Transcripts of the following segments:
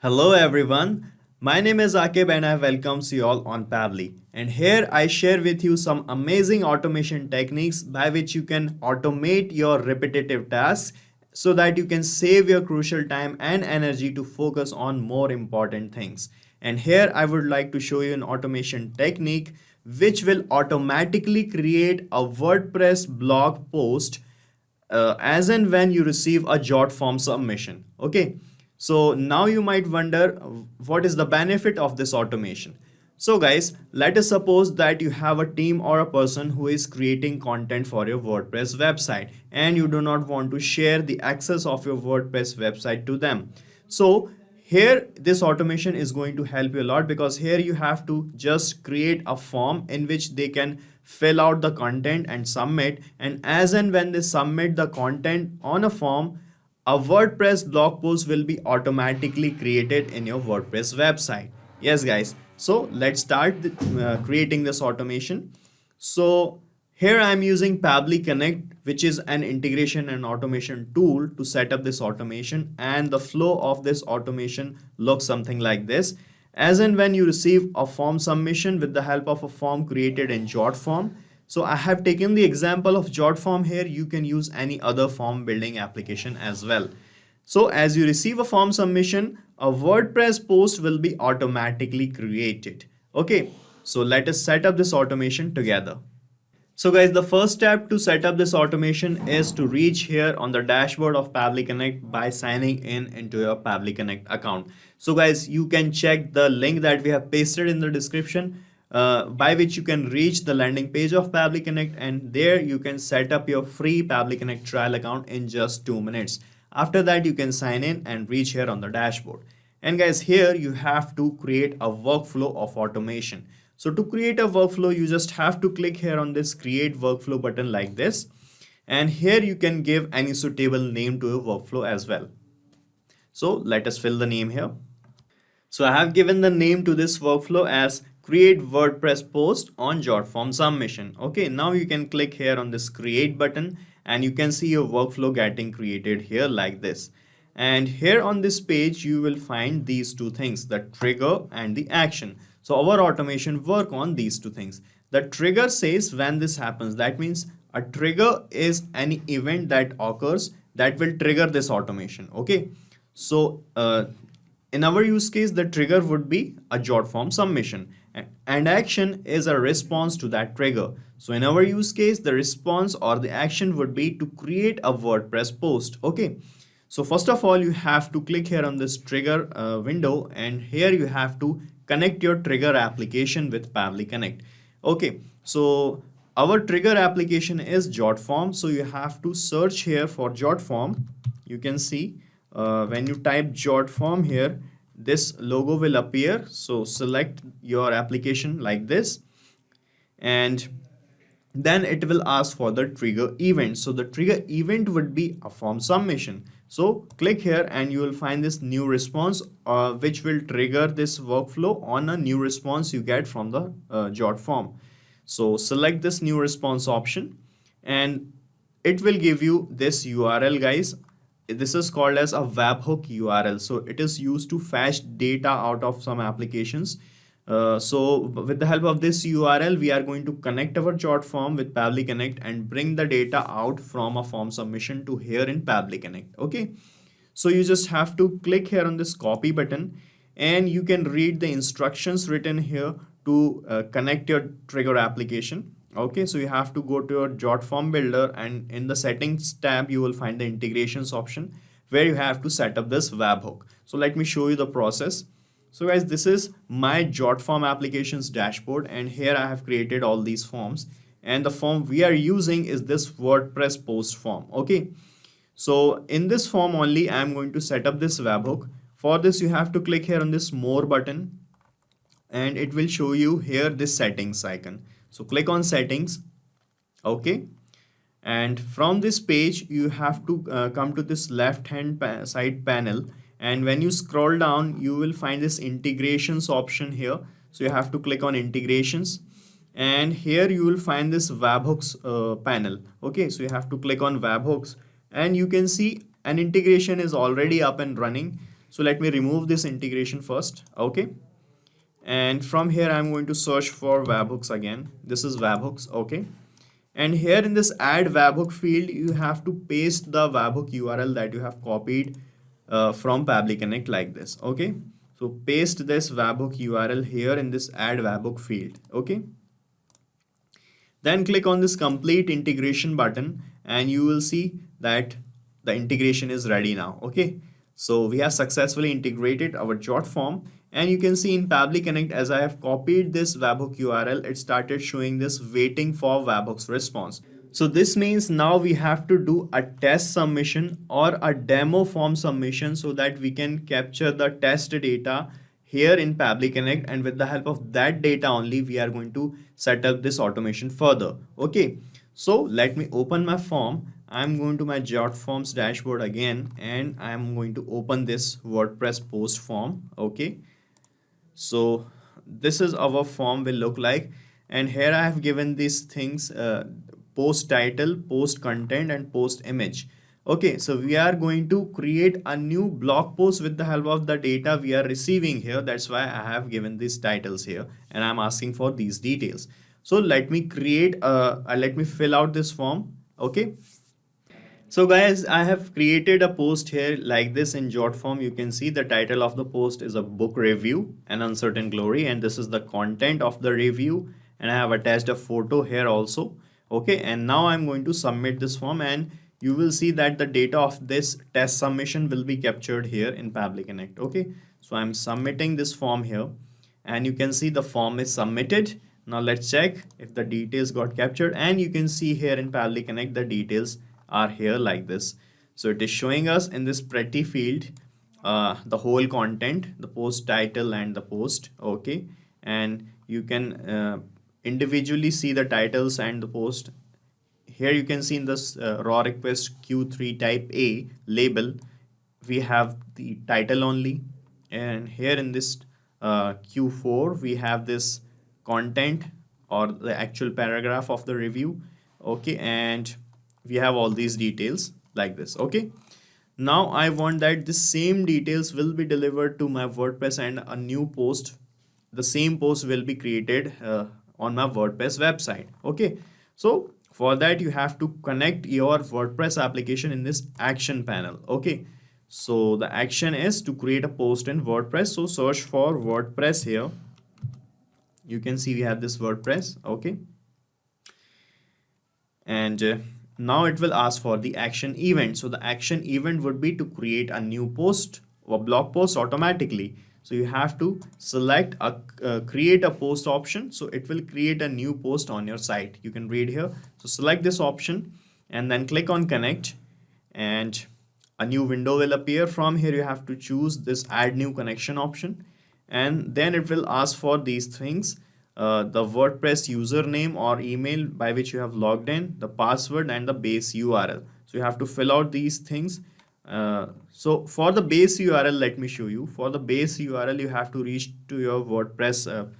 Hello everyone, my name is Akib and I welcome you all on Pabbly. And here I share with you some amazing automation techniques by which you can automate your repetitive tasks so that you can save your crucial time and energy to focus on more important things. And here I would like to show you an automation technique which will automatically create a WordPress blog post as and when you receive a Jotform submission. Okay, so now you might wonder what is the benefit of this automation. So guys, let us suppose that you have a team or a person who is creating content for your WordPress website and you do not want to share the access of your WordPress website to them. So here this automation is going to help you a lot because here you have to just create a form in which they can fill out the content and submit, and as and when they submit the content on a form, a WordPress blog post will be automatically created in your WordPress website. Yes guys, so let's start creating this automation. So here I'm using Pabbly Connect, which is an integration and automation tool to set up this automation, and the flow of this automation looks something like this. As and when you receive a form submission with the help of a form created in Jotform. So I have taken the example of Jotform here. You can use any other form building application as well. So as you receive a form submission, a WordPress post will be automatically created. Okay, so let us set up this automation together. So guys, the first step to set up this automation is to reach here on the dashboard of Pabbly Connect by signing in into your Pabbly Connect account. So guys, you can check the link that we have pasted in the description by which you can reach the landing page of Pabbly Connect, and there you can set up your free Pabbly Connect trial account in just 2 minutes. After that, you can sign in and reach here on the dashboard. And guys, here you have to create a workflow of automation. So to create a workflow, you just have to click here on this create workflow button like this. And here you can give any suitable name to your workflow as well. So let us fill the name here. So I have given the name to this workflow as create WordPress post on Jotform submission. Okay, now you can click here on this create button and you can see your workflow getting created here like this. And here on this page, you will find these two things, the trigger and the action. So our automation work on these two things. The trigger says when this happens. That means a trigger is any event that occurs that will trigger this automation. Okay. So in our use case, the trigger would be a Jotform submission, and action is a response to that trigger. So in our use case, the response or the action would be to create a WordPress post. Okay. So first of all, you have to click here on this trigger window, and here you have to connect your trigger application with Pabbly Connect. Okay, so our trigger application is Jotform. So you have to search here for Jotform. You can see when you type Jotform here, this logo will appear. So select your application like this, and then it will ask for the trigger event. So the trigger event would be a form submission. So click here and you will find this new response which will trigger this workflow on a new response you get from the Jotform. So select this new response option and it will give you this URL, guys. This is called as a webhook URL. So it is used to fetch data out of some applications. So with the help of this URL, we are going to connect our Jotform with Pabbly Connect and bring the data out from a form submission to here in Pabbly Connect. Okay, so you just have to click here on this copy button and you can read the instructions written here to connect your trigger application. Okay, so you have to go to your Jotform builder, and in the settings tab you will find the integrations option where you have to set up this webhook. So let me show you the process. So guys, this is my Jotform applications dashboard, and here I have created all these forms, and the form we are using is this WordPress post form. Okay, so in this form only I am going to set up this webhook. For this you have to click here on this more button and it will show you here this settings icon. So click on settings. Okay, and from this page you have to come to this left hand side panel, and when you scroll down you will find this integrations option here. So you have to click on integrations, and here you will find this webhooks panel. Okay, so you have to click on webhooks and you can see an integration is already up and running. So let me remove this integration first. Okay, and from here I'm going to search for webhooks again. This is webhooks. Okay, and here in this add webhook field you have to paste the webhook URL that you have copied from Pabbly Connect like this. Okay, so paste this webhook URL here in this add webhook field. Okay, then click on this complete integration button and you will see that the integration is ready now. Okay, so we have successfully integrated our Jotform, and you can see in Pabbly Connect, as I have copied this webhook URL, it started showing this waiting for webhook's response. So this means now we have to do a test submission or a demo form submission so that we can capture the test data here in Pabbly Connect, and with the help of that data only we are going to set up this automation further. Okay, so let me open my form. I'm going to my Jotforms dashboard again, and I'm going to open this WordPress post form. Okay, so this is our form will look like, and here I have given these things, post title, post content, and post image. Okay, so we are going to create a new blog post with the help of the data we are receiving here. That's why I have given these titles here and I'm asking for these details. So let me let me fill out this form. Okay, so guys, I have created a post here like this in Jotform. You can see the title of the post is a book review, An Uncertain Glory, and this is the content of the review, and I have attached a photo here also. Okay, and now I'm going to submit this form, and you will see that the data of this test submission will be captured here in Pabbly Connect. Okay, so I'm submitting this form here, and you can see the form is submitted. Now let's check if the details got captured, and you can see here in Pabbly Connect the details are here like this. So it is showing us in this pretty field the whole content, the post title and the post. Okay, and you can individually see the titles and the post. Here you can see in this raw request Q3 type A label, we have the title only, and here in this Q4 we have this content or the actual paragraph of the review. Okay, and we have all these details like this. Okay, now I want that the same details will be delivered to my WordPress, and a new post, the same post will be created on my WordPress website. Okay, so for that you have to connect your WordPress application in this action panel. Okay, so the action is to create a post in WordPress. So search for WordPress here. You can see we have this WordPress. Okay, and now it will ask for the action event. So the action event would be to create a new post or blog post automatically. So you have to select a create a post option. So it will create a new post on your site. You can read here. So select this option and then click on connect, and a new window will appear. From here you have to choose this add new connection option, and then it will ask for these things. The WordPress username or email by which you have logged in, the password, and the base URL. So you have to fill out these things. So for the base URL, let me show you. For the base URL, you have to reach to your WordPress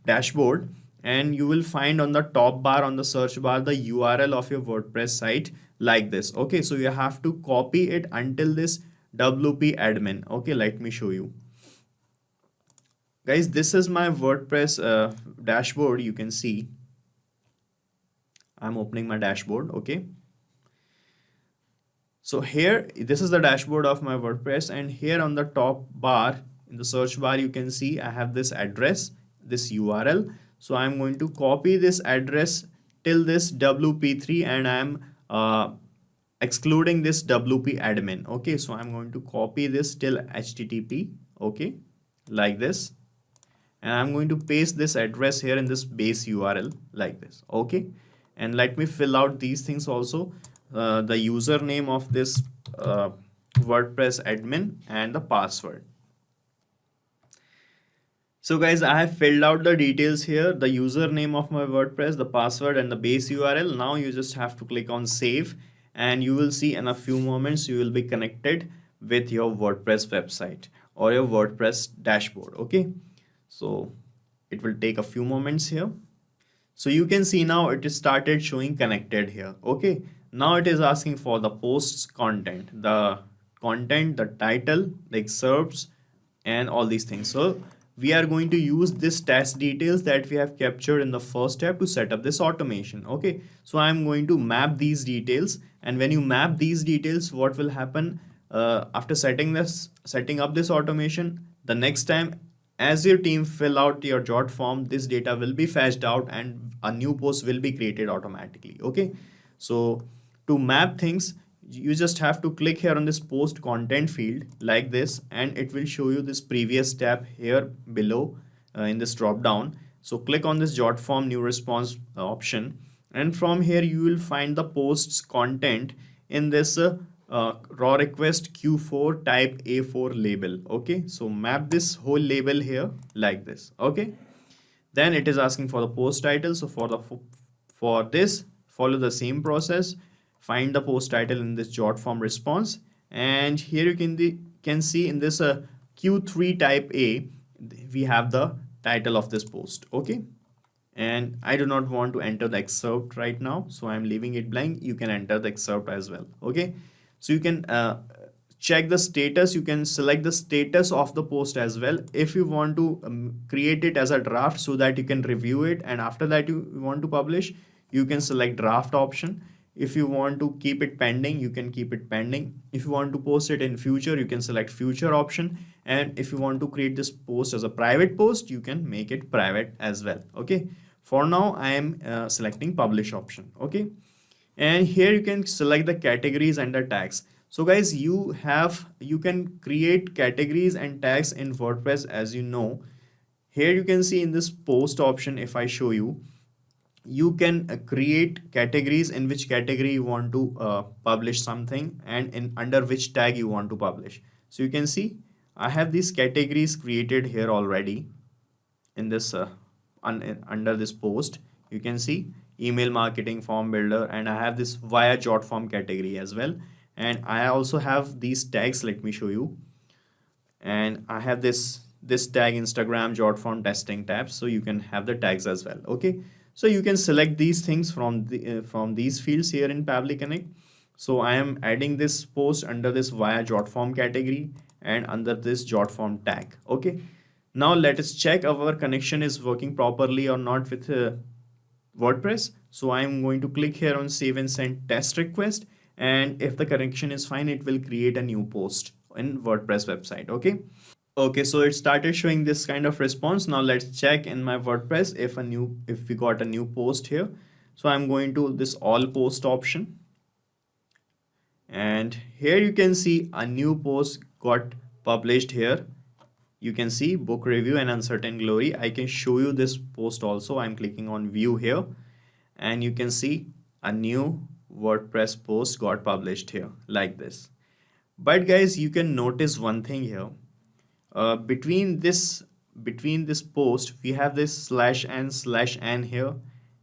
dashboard, and you will find on the top bar on the search bar the URL of your WordPress site like this. Okay, so you have to copy it until this WP admin. Okay, let me show you. Guys, this is my WordPress dashboard. You can see I'm opening my dashboard. Okay, so here this is the dashboard of my WordPress, and here on the top bar in the search bar you can see I have this address, this URL. So I'm going to copy this address till this WP3, and I'm excluding this WP admin. Okay, so I'm going to copy this till HTTP. Okay, like this, and I'm going to paste this address here in this base URL like this. Okay, and let me fill out these things also, the username of this WordPress admin and the password. So guys, I have filled out the details here, the username of my WordPress, the password, and the base URL. Now you just have to click on save, and you will see in a few moments you will be connected with your WordPress website or your WordPress dashboard. Okay, so it will take a few moments here. So you can see now it is started showing connected here. Okay, now it is asking for the post's content, the content, the title, the excerpts, and all these things. So we are going to use this test details that we have captured in the first step to set up this automation. Okay, so I'm going to map these details, and when you map these details, what will happen after setting up this automation, the next time as your team fill out your jot form, this data will be fetched out and a new post will be created automatically. Okay, so to map things, you just have to click here on this post content field like this, and it will show you this previous tab here below in this drop down. So click on this jot form new response option, and from here you will find the post's content in this raw request q4 type a4 label. Okay, so map this whole label here like this. Okay, then it is asking for the post title. So for this, follow the same process. Find the post title in this jot form response, and here you can see in this q3 type a, we have the title of this post. Okay, and I do not want to enter the excerpt right now, so I'm leaving it blank. You can enter the excerpt as well. Okay, so you can check the status. You can select the status of the post as well if you want to create it as a draft so that you can review it, and after that you want to publish, you can select draft option. If you want to keep it pending, you can keep it pending. If you want to post it in future, you can select future option, and if you want to create this post as a private post, you can make it private as well. Okay, for now I am selecting publish option. Okay, and here you can select the categories and the tags. So guys, you can create categories and tags in WordPress, as you know. Here you can see in this post option, if I show you, you can create categories, in which category you want to publish something, and in under which tag you want to publish. So you can see I have these categories created here already in this under this post. You can see email marketing, form builder, and I have this via jot form category as well, and I also have these tags. Let me show you. And I have this tag Instagram jot form testing tab, so you can have the tags as well. Okay, so you can select these things from these fields here in Pabbly Connect. So I am adding this post under this via jot form category and under this jot form tag. Okay, now let us check our connection is working properly or not with WordPress. So I'm going to click here on save and send test request, and if the connection is fine, it will create a new post in WordPress website. Okay, so it started showing this kind of response. Now let's check in my WordPress if we got a new post here. So I'm going to this all post option, and here you can see a new post got published here. You can see book review and uncertain glory. I can show you this post also. I'm clicking on view here, and you can see a new WordPress post got published here like this. But guys, you can notice one thing here. Between this post, we have this /n here,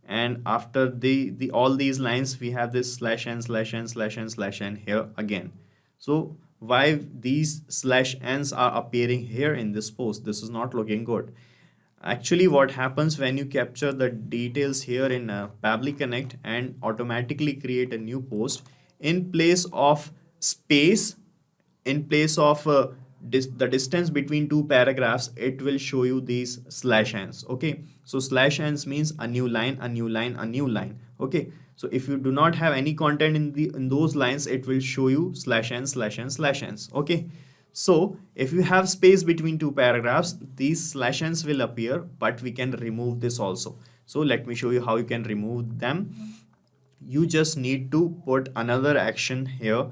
and after the all these lines, we have this /n here again. So why these /n's are appearing here in this post? This is not looking good. Actually, what happens when you capture the details here in Pabbly Connect and automatically create a new post, in place of space, in place of the distance between two paragraphs, it will show you these /n's. Okay, so /n's means a new line, a new line, a new line. Okay, so if you do not have any content in those lines, it will show you /n/n/n's. Okay, so if you have space between two paragraphs, these /n's will appear, but we can remove this also. So let me show you how you can remove them. You just need to put another action here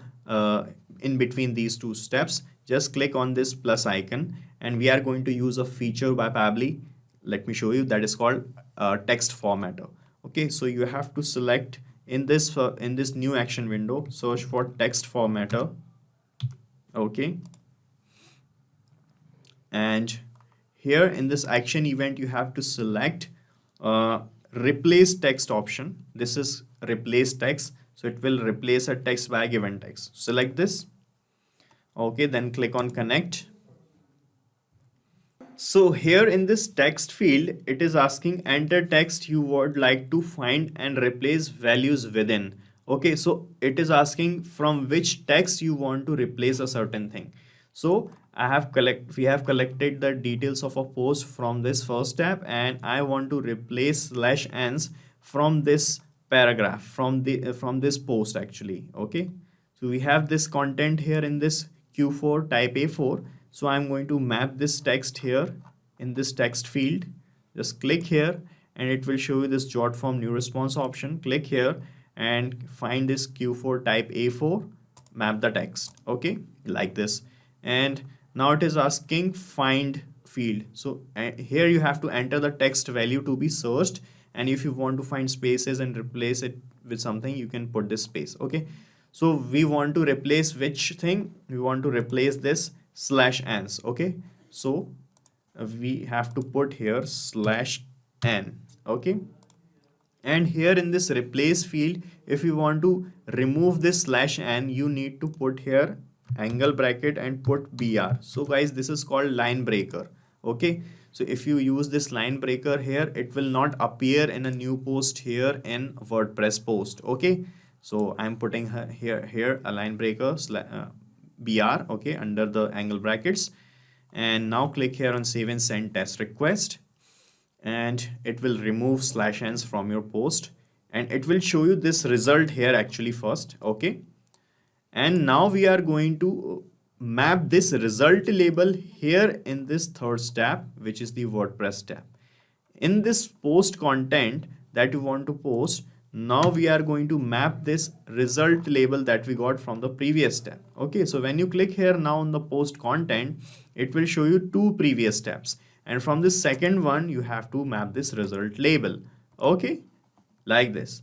in between these two steps. Just click on this plus icon, and we are going to use a feature by Pabbly. Let me show you, that is called text formatter. Okay, so you have to select in this new action window, search for text formatter. Okay, and here in this action event, you have to select replace text option. This is replace text, so it will replace a text by a given text. Select this. Okay, then click on connect. So here in this text field, it is asking enter text you would like to find and replace values within. Okay, so it is asking from which text you want to replace a certain thing. So we have collected the details of a post from this first tab, and I want to replace slash ends from this paragraph, from this post actually. Okay, so we have this content here in this Q4 type A4. So I'm going to map this text here in this text field. Just click here and it will show you this jot form new response option. Click here and find this Q4 type A4, map the text. Okay, like this. And now it is asking find field. So here you have to enter the text value to be searched, and if you want to find spaces and replace it with something, you can put this space. Okay, so we want to replace which thing? We want to replace this slash ns. Okay, so we have to put here slash n. Okay, and here in this replace field, if you want to remove this slash n, you need to put here angle bracket and put br. So guys, this is called line breaker. Okay, so if you use this line breaker here, it will not appear in a new post here in WordPress post. Okay, so I'm putting here a line breaker br, okay, under the angle brackets. And now click here on save and send test request, and it will remove slash ns from your post, and it will show you this result here actually first. Okay, and now we are going to map this result label here in this third tab, which is the WordPress tab. In this post content that you want to post, now we are going to map this result label that we got from the previous tab. Okay, so when you click here now on the post content, it will show you two previous tabs, and from this second one you have to map this result label. Okay, like this.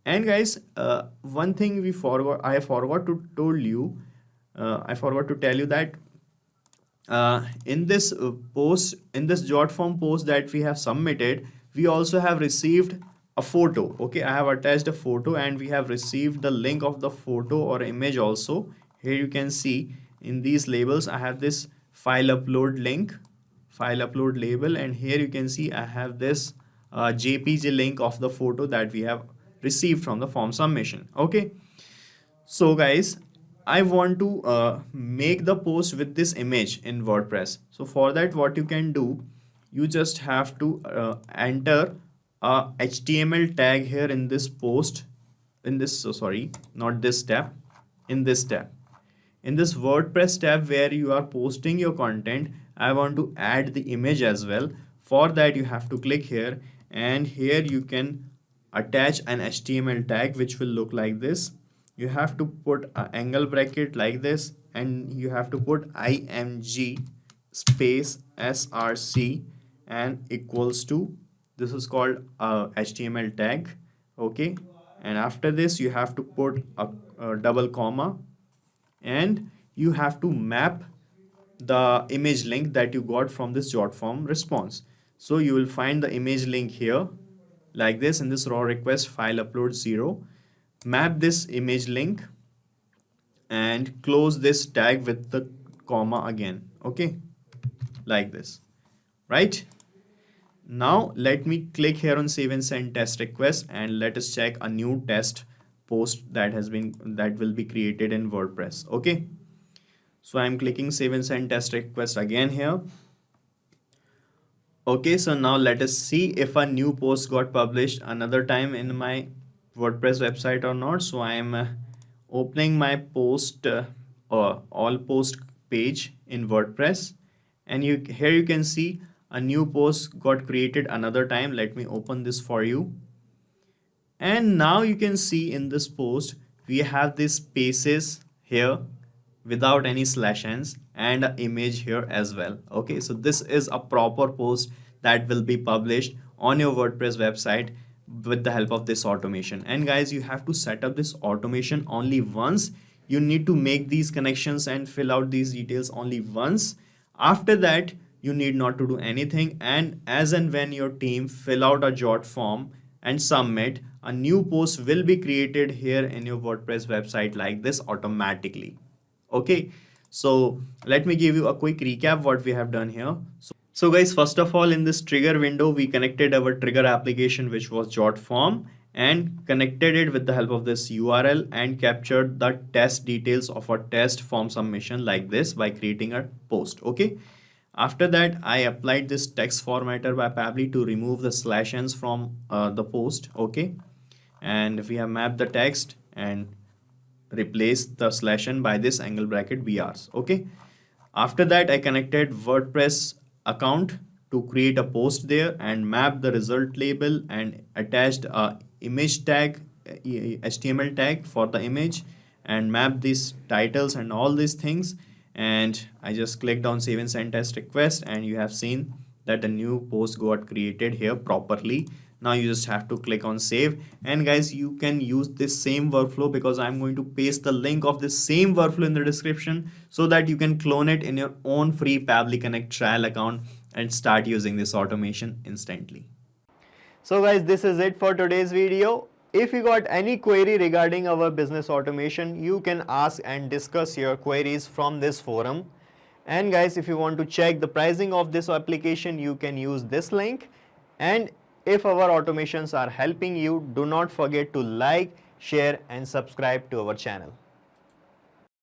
And guys, one thing I forgot to tell you that in this post, in this jot form post that we have submitted, we also have received a photo. Okay, I have attached a photo and we have received the link of the photo or image also. Here you can see in these labels I have this file upload link, file upload label, and here you can see I have this JPG link of the photo that we have received from the form submission. Okay, so guys, I want to make the post with this image in WordPress. So for that, what you can do, you just have to enter a HTML tag here in this post, in this, sorry, not this tab, in this tab. In this WordPress tab where you are posting your content, I want to add the image as well. For that, you have to click here, and here you can attach an HTML tag which will look like this. You have to put an angle bracket like this, and you have to put img space src and equals to, this is called HTML tag. Okay, and after this you have to put a double comma, and you have to map the image link that you got from this jot form response. So you will find the image link here like this in this raw request file upload 0. Map this image link and close this tag with the comma again. Okay, like this, right? Now let me click here on save and send test request, and let us check a new test post that will be created in WordPress. Okay, so I'm clicking save and send test request again here. Okay, so now let us see if a new post got published another time in my WordPress website or not. So I am opening my post all post page in WordPress, and here you can see a new post got created another time. Let me open this for you, and now you can see in this post we have these spaces here without any slash ns and an image here as well. Okay, so this is a proper post that will be published on your WordPress website with the help of this automation. And guys, you have to set up this automation only once. You need to make these connections and fill out these details only once. After that, you need not to do anything, and as and when your team fill out a jot form and submit, a new post will be created here in your WordPress website like this automatically. Okay, so let me give you a quick recap what we have done here. So guys, first of all, in this trigger window, we connected our trigger application, which was Jotform, and connected it with the help of this URL and captured the test details of a test form submission like this by creating a post. Okay. After that, I applied this text formatter by Pabbly to remove the slash n's from the post. Okay. And we have mapped the text and replace the slash n by this angle bracket BRs. Okay. After that, I connected WordPress account to create a post there and map the result label and attached a image tag, HTML tag for the image, and map these titles and all these things. And I just clicked on save and send test request, and you have seen that the new post got created here properly. Now you just have to click on save, and guys, you can use this same workflow because I'm going to paste the link of this same workflow in the description so that you can clone it in your own free Pabbly Connect trial account and start using this automation instantly. So guys, this is it for today's video. If you got any query regarding our business automation, you can ask and discuss your queries from this forum. And guys, if you want to check the pricing of this application, you can use this link. And if our automations are helping you, do not forget to like, share and subscribe to our channel.